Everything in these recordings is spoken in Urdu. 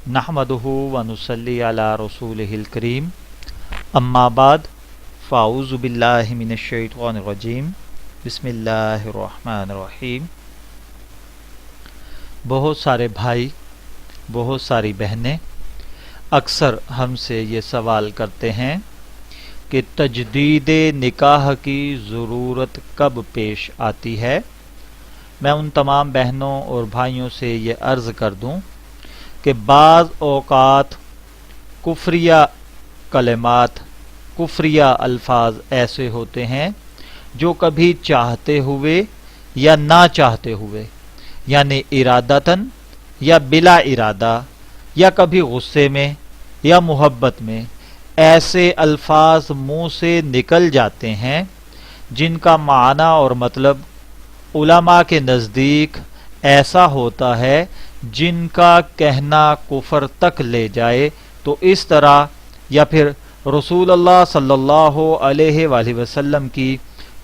نحمدہ ونصلی علی رسولہ الکریم اما بعد فاعوذ باللہ من الشیطان الرجیم بسم اللہ الرحمن الرحیم۔ بہت سارے بھائی، بہت ساری بہنیں اکثر ہم سے یہ سوال کرتے ہیں کہ تجدید نکاح کی ضرورت کب پیش آتی ہے۔ میں ان تمام بہنوں اور بھائیوں سے یہ عرض کر دوں کہ بعض اوقات کفریہ کلمات، کفریہ الفاظ ایسے ہوتے ہیں جو کبھی چاہتے ہوئے یا نہ چاہتے ہوئے، یعنی ارادتاً یا بلا ارادہ، یا کبھی غصے میں یا محبت میں ایسے الفاظ منہ سے نکل جاتے ہیں جن کا معنی اور مطلب علماء کے نزدیک ایسا ہوتا ہے جن کا کہنا کفر تک لے جائے۔ تو اس طرح یا پھر رسول اللہ صلی اللہ علیہ وآلہ وسلم کی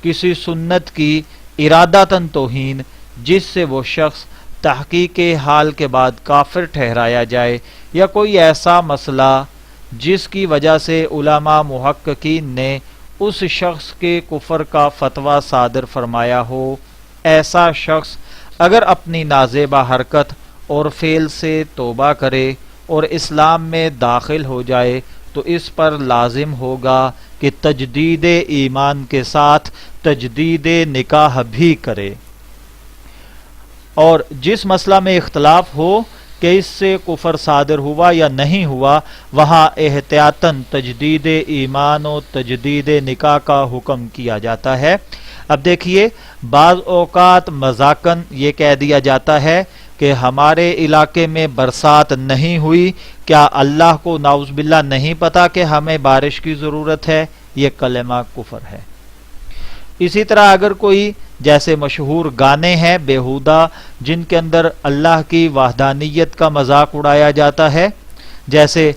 کسی سنت کی ارادتاً توہین، جس سے وہ شخص تحقیق حال کے بعد کافر ٹھہرایا جائے، یا کوئی ایسا مسئلہ جس کی وجہ سے علماء محققین نے اس شخص کے کفر کا فتویٰ صادر فرمایا ہو، ایسا شخص اگر اپنی نازیبہ حرکت اور فعل سے توبہ کرے اور اسلام میں داخل ہو جائے تو اس پر لازم ہوگا کہ تجدید ایمان کے ساتھ تجدید نکاح بھی کرے، اور جس مسئلہ میں اختلاف ہو کہ اس سے کفر صادر ہوا یا نہیں ہوا، وہاں احتیاطاً تجدید ایمان و تجدید نکاح کا حکم کیا جاتا ہے۔ اب دیکھیے، بعض اوقات مذاقاً یہ کہہ دیا جاتا ہے کہ ہمارے علاقے میں برسات نہیں ہوئی، کیا اللہ کو نعوذ باللہ نہیں پتا کہ ہمیں بارش کی ضرورت ہے؟ یہ کلمہ کفر ہے۔ اسی طرح اگر کوئی جیسے مشہور گانے ہیں بیہودہ جن کے اندر اللہ کی وحدانیت کا مذاق اڑایا جاتا ہے، جیسے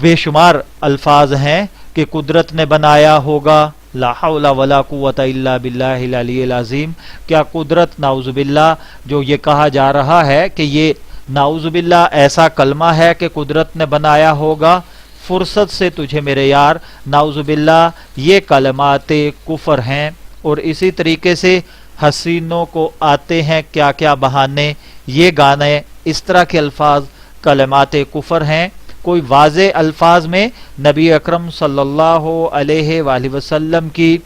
بے شمار الفاظ ہیں کہ قدرت نے بنایا ہوگا، لا حول ولا قوت الا باللہ العلی العظیم، کیا قدرت نعوذ باللہ جو یہ کہا جا رہا ہے کہ یہ نعوذ باللہ ایسا کلمہ ہے کہ قدرت نے بنایا ہوگا؟ فرصت سے تجھے میرے یار، نعوذ باللہ یہ کلمات کفر ہیں۔ اور اسی طریقے سے حسینوں کو آتے ہیں کیا کیا بہانے، یہ گانے، اس طرح کے الفاظ کلمات کفر ہیں۔ کوئی واضح الفاظ میں نبی اکرم صلی اللہ علیہ وآلہ وسلم کی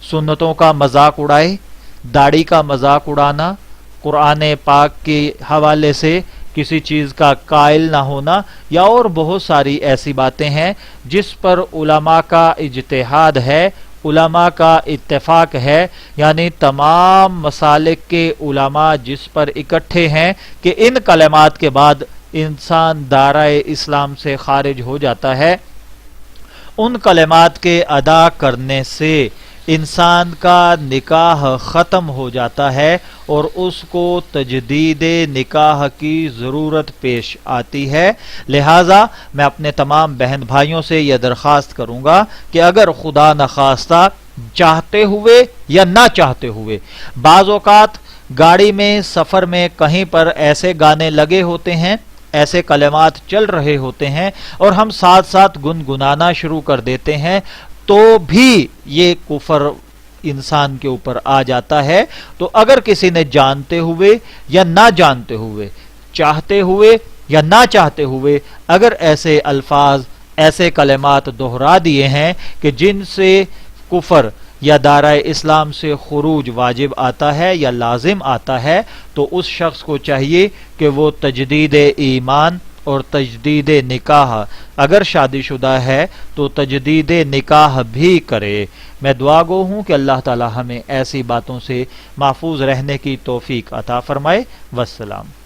سنتوں کا مذاق اڑائے، داڑھی کا مذاق اڑانا، قرآن پاک کے حوالے سے کسی چیز کا قائل نہ ہونا، یا اور بہت ساری ایسی باتیں ہیں جس پر علماء کا اجتہاد ہے، علماء کا اتفاق ہے، یعنی تمام مسالک کے علماء جس پر اکٹھے ہیں کہ ان کلمات کے بعد انسان دائرۂ اسلام سے خارج ہو جاتا ہے۔ ان کلمات کے ادا کرنے سے انسان کا نکاح ختم ہو جاتا ہے اور اس کو تجدید نکاح کی ضرورت پیش آتی ہے۔ لہٰذا میں اپنے تمام بہن بھائیوں سے یہ درخواست کروں گا کہ اگر خدا نخواستہ چاہتے ہوئے یا نہ چاہتے ہوئے، بعض اوقات گاڑی میں، سفر میں کہیں پر ایسے گانے لگے ہوتے ہیں، ایسے کلمات چل رہے ہوتے ہیں اور ہم ساتھ ساتھ گنگنانا شروع کر دیتے ہیں، تو بھی یہ کفر انسان کے اوپر آ جاتا ہے۔ تو اگر کسی نے جانتے ہوئے یا نہ جانتے ہوئے، چاہتے ہوئے یا نہ چاہتے ہوئے اگر ایسے الفاظ، ایسے کلمات دہرا دیے ہیں کہ جن سے کفر یا دائرۂ اسلام سے خروج واجب آتا ہے یا لازم آتا ہے، تو اس شخص کو چاہیے کہ وہ تجدید ایمان اور تجدید نکاح، اگر شادی شدہ ہے تو تجدید نکاح بھی کرے۔ میں دعا گو ہوں کہ اللہ تعالی ہمیں ایسی باتوں سے محفوظ رہنے کی توفیق عطا فرمائے۔ والسلام۔